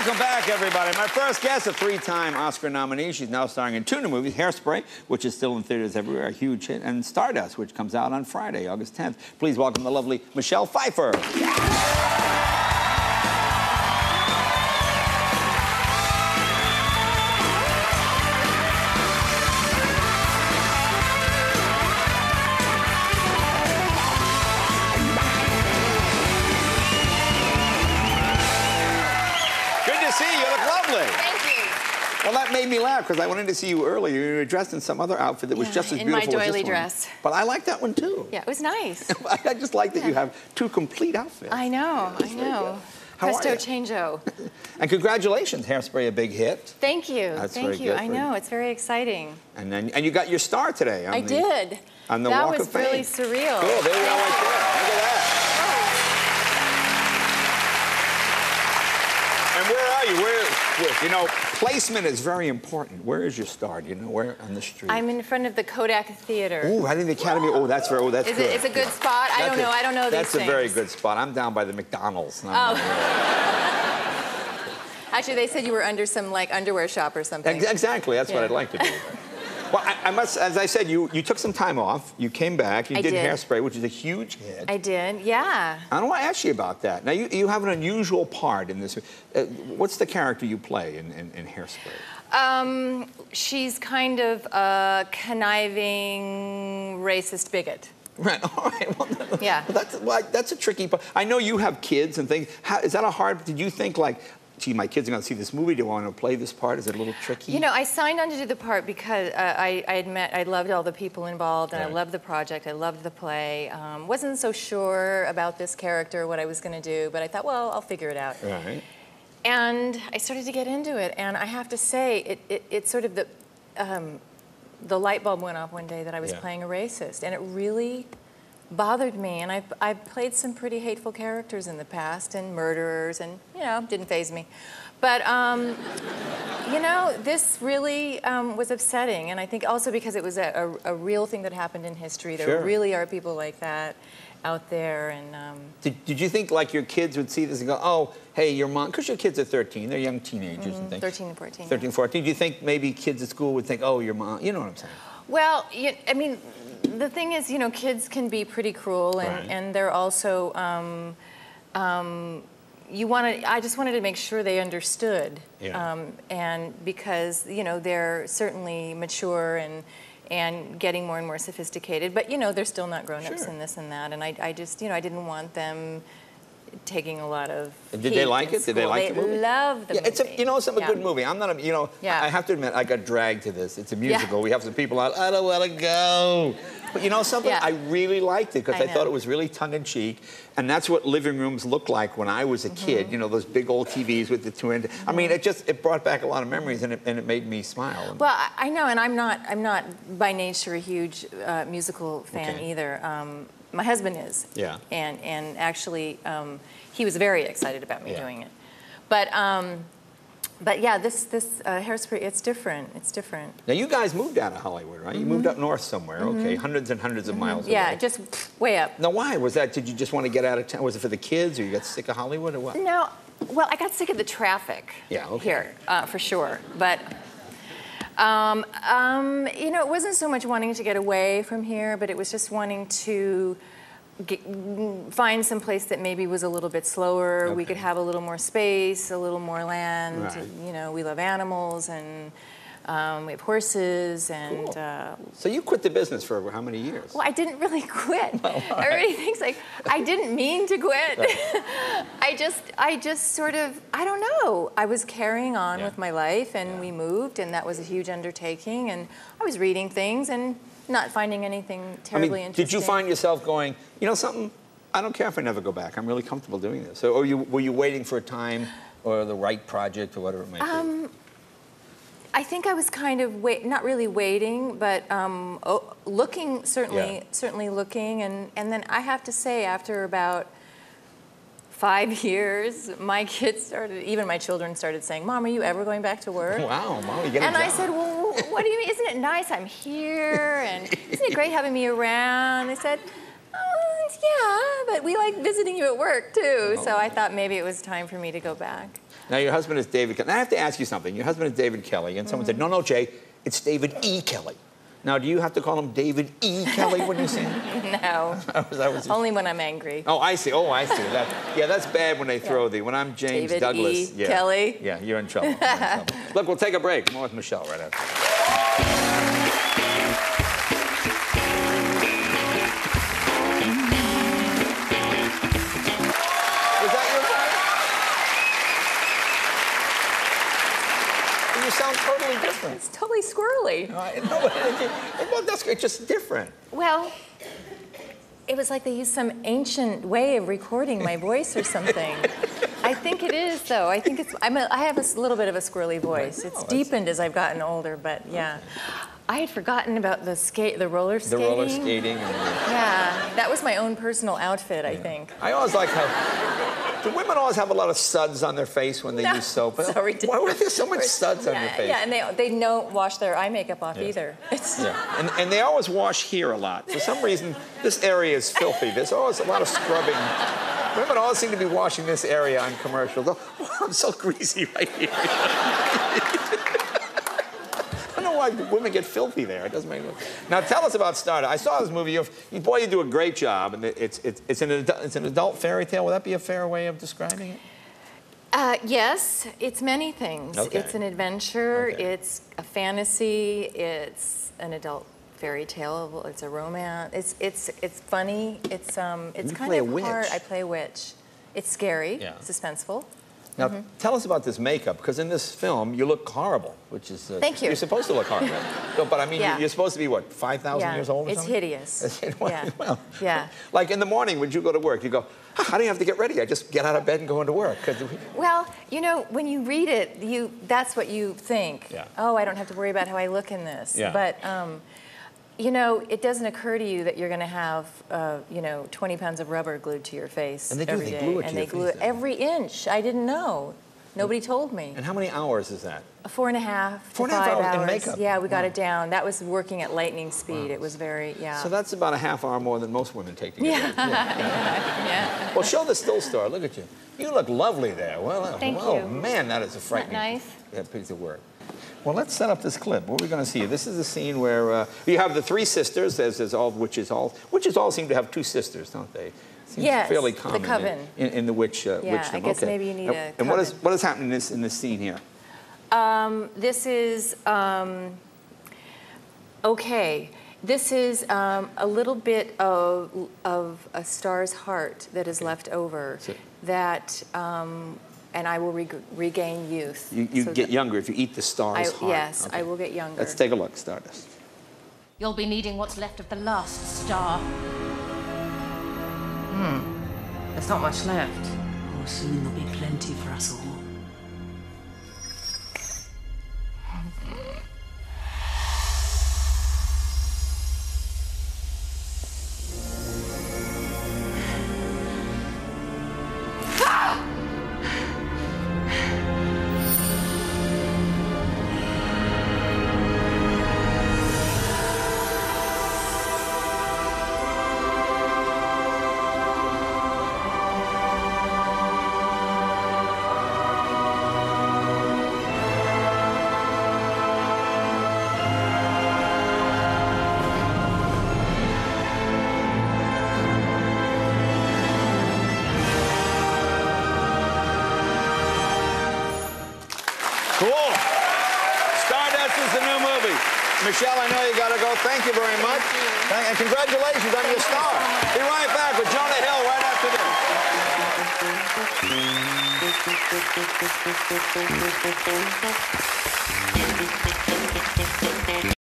Welcome back, everybody. My first guest, a three-time Oscar nominee. She's now starring in two new movies, Hairspray, which is still in theaters everywhere, a huge hit, and Stardust, which comes out on Friday, August 10th. Please welcome the lovely Michelle.Pfeiffer. See you. You look lovely. Thank you. Well, that made me laugh because I went in to see you earlier. You were dressed in some other outfit that was just as beautiful as this one. In my doily dress. But I like that one too. Yeah, it was nice. I just like that you have two complete outfits. I know. I know. Presto changeo. And congratulations, Hairspray, a big hit. Thank you. That's Thank you. I know. It's very exciting. And you got your star today. I did. On the Walk of Fame. That was really surreal. Cool. There you go, right there. Look at that. And where are you? You know, placement is very important. Where is your star? Do you know where on the street? I'm in front of the Kodak Theater. Oh, right in the Academy. Oh, that's very. Oh, that's good. It's a good spot. I don't know. I don't know these things. That's a very good spot. I'm down by the McDonald's. Oh. Actually, they said you were under some like underwear shop or something. Exactly. That's what I'd like to do. Well, I must, as I said, you took some time off. You came back. You did Hairspray, which is a huge hit. I did, yeah. I want to ask you about that. Now, you have an unusual part in this. What's the character you play in Hairspray? She's kind of a conniving, racist bigot. Right. All right. Well, yeah. That's a tricky part. I know you have kids and things. Is that a hard? Did you think like, gee, my kids are going to see this movie. Do I want to play this part? Is it a little tricky? You know, I signed on to do the part because I loved all the people involved, and I loved the project. I loved the play. Wasn't so sure about this character, what I was going to do, but I thought, well, I'll figure it out. Right. And I started to get into it, and I have to say, it sort of the light bulb went off one day that I was playing a racist, and it really bothered me. And I've played some pretty hateful characters in the past, and murderers, and, you know, didn't faze me. But, you know, this really was upsetting. And I think also because it was a real thing that happened in history. There really are people like that out there. And Did you think, like, your kids would see this and go, oh, hey, your mom, because your kids are 13, they're young teenagers and things. 13 and 14. 13, 14. Do you think maybe kids at school would think, oh, your mom, you know what I'm saying? Well, I mean, the thing is, you know, kids can be pretty cruel, and they're also, I just wanted to make sure they understood. Yeah. And because, you know, they're certainly mature and getting more and more sophisticated, but, you know, they're still not grown-ups in this and that, and I just, you know, I didn't want them taking a lot of Did they like it? Did they like the movie? They love the movie. It's a, you know, it's a good movie. I'm not a, you know, I have to admit, I got dragged to this. It's a musical. We have some people out, I don't want to go. But you know something? I really liked it because I thought it was really tongue-in-cheek, and that's what living rooms looked like when I was a kid. You know, those big old TVs with the two end. I mean, it brought back a lot of memories, and it made me smile. Well, I know, and I'm not by nature a huge musical fan either. My husband is. Yeah. And actually, he was very excited about me doing it. But yeah, this Hairspray, it's different. It's different. Now, you guys moved out of Hollywood, right? You moved up north somewhere, okay, hundreds and hundreds of miles away. Yeah, just way up. Now, why was that? Did you just want to get out of town? Was it for the kids, or you got sick of Hollywood, or what? No, well, I got sick of the traffic here, for sure. But you know, it wasn't so much wanting to get away from here, but it was just wanting to find some place that maybe was a little bit slower. We could have a little more space, a little more land. Right. You know, we love animals, and we have horses, and so you quit the business for how many years? Well, I didn't really quit. Everybody thinks like I didn't mean to quit. I just sort of, I don't know. I was carrying on with my life, and we moved, and that was a huge undertaking, and I was reading things and not finding anything terribly interesting. Did you find yourself going, you know something, I don't care if I never go back. I'm really comfortable doing this. Or were you waiting for a time or the right project or whatever it might be? I think I was kind of not really waiting, but looking, certainly looking. And then I have to say, after about 5 years, my kids started, even my children started saying, Mom, are you ever going back to work? Wow, Mom, you get a job. And I said, well, what do you mean? Isn't it nice I'm here? And isn't it great having me around? They said, oh, yeah, but we like visiting you at work, too. So I thought maybe it was time for me to go back. Now, your husband is David Kelly. Now, I have to ask you something. Your husband is David Kelly, and someone said, no, no, Jay, it's David E. Kelly. Now, do you have to call him David E. Kelly when you sing? No. Only when I'm angry. Oh, I see. Oh, I see. Yeah, that's bad when they throw the... When I'm James David Douglas... E. Kelly. Yeah, you're in trouble. You're in trouble. Look, we'll take a break. More with Michelle right after. Was that your voice? You sound totally different. It's totally squirrely. Well, that's it's just different. Well, it was like they used some ancient way of recording my voice or something. I think it is, though. I think it's. I have a little bit of a squirrely voice. It's deepened as I've gotten older, but yeah. I had forgotten about the roller skating. The roller skating. Yeah, that was my own personal outfit, I think. I always like how... Do women always have a lot of suds on their face when they use soap? So ridiculous. Why were there so much suds on your face? Yeah, and they don't wash their eye makeup off either. And they always wash here a lot. For some reason, this area is filthy. There's always a lot of scrubbing. Women always seem to be washing this area on commercials. Oh, I'm so greasy right here. I don't know why women get filthy there. It doesn't make sense. Now, tell us about Stardust. I saw this movie. Boy, you do a great job. And it's an adult fairy tale. Would that be a fair way of describing it? Yes, it's many things. Okay. It's an adventure. Okay. It's a fantasy. It's an adult fairy tale. It's a romance. It's funny. It's kind of hard. I play a witch. It's scary. Yeah. Suspenseful. Now, tell us about this makeup, because in this film, you look horrible, which is... Thank you. You're supposed to look horrible. So, but I mean, you're supposed to be, what, 5,000 years old or something? It's hideous. Well, like in the morning, when you go to work, you go, how do you have to get ready? I just get out of bed and go into work. Well, you know, when you read it, that's what you think. Yeah. Oh, I don't have to worry about how I look in this. Yeah. But, you know, it doesn't occur to you that you're going to have, you know, 20 pounds of rubber glued to your face every day. And they glue it to your face. And they glue it every inch. I didn't know. Nobody told me. And how many hours is that? 4.5 to 5 hours. In makeup? Yeah, we got it down. That was working at lightning speed. Wow. It was very, So that's about a half hour more than most women take to get ready. Yeah. Well, show the still star. Look at you. You look lovely there. Well, Thank you. Oh, man, that is a frightening nice? piece of work. Well, let's set up this clip. What are we going to see? This is a scene where you have the three sisters. There's all witches. Witches all seem to have two sisters, don't they? Seems fairly common the coven. In the witch. I guess maybe you need a coven. And what is happening in this scene here? This is okay. This is a little bit of a star's heart that is left over. That. And I will regain youth. You get younger if you eat the star's heart. Yes, okay. I will get younger. Let's take a look, Stardust. You'll be needing what's left of the last star. There's not much left. Oh, soon there'll be plenty for us all. Cool. Stardust is the new movie. Michelle, I know you got to go. Thank you very much. And congratulations on your star. Be right back with Jonah Hill right after this.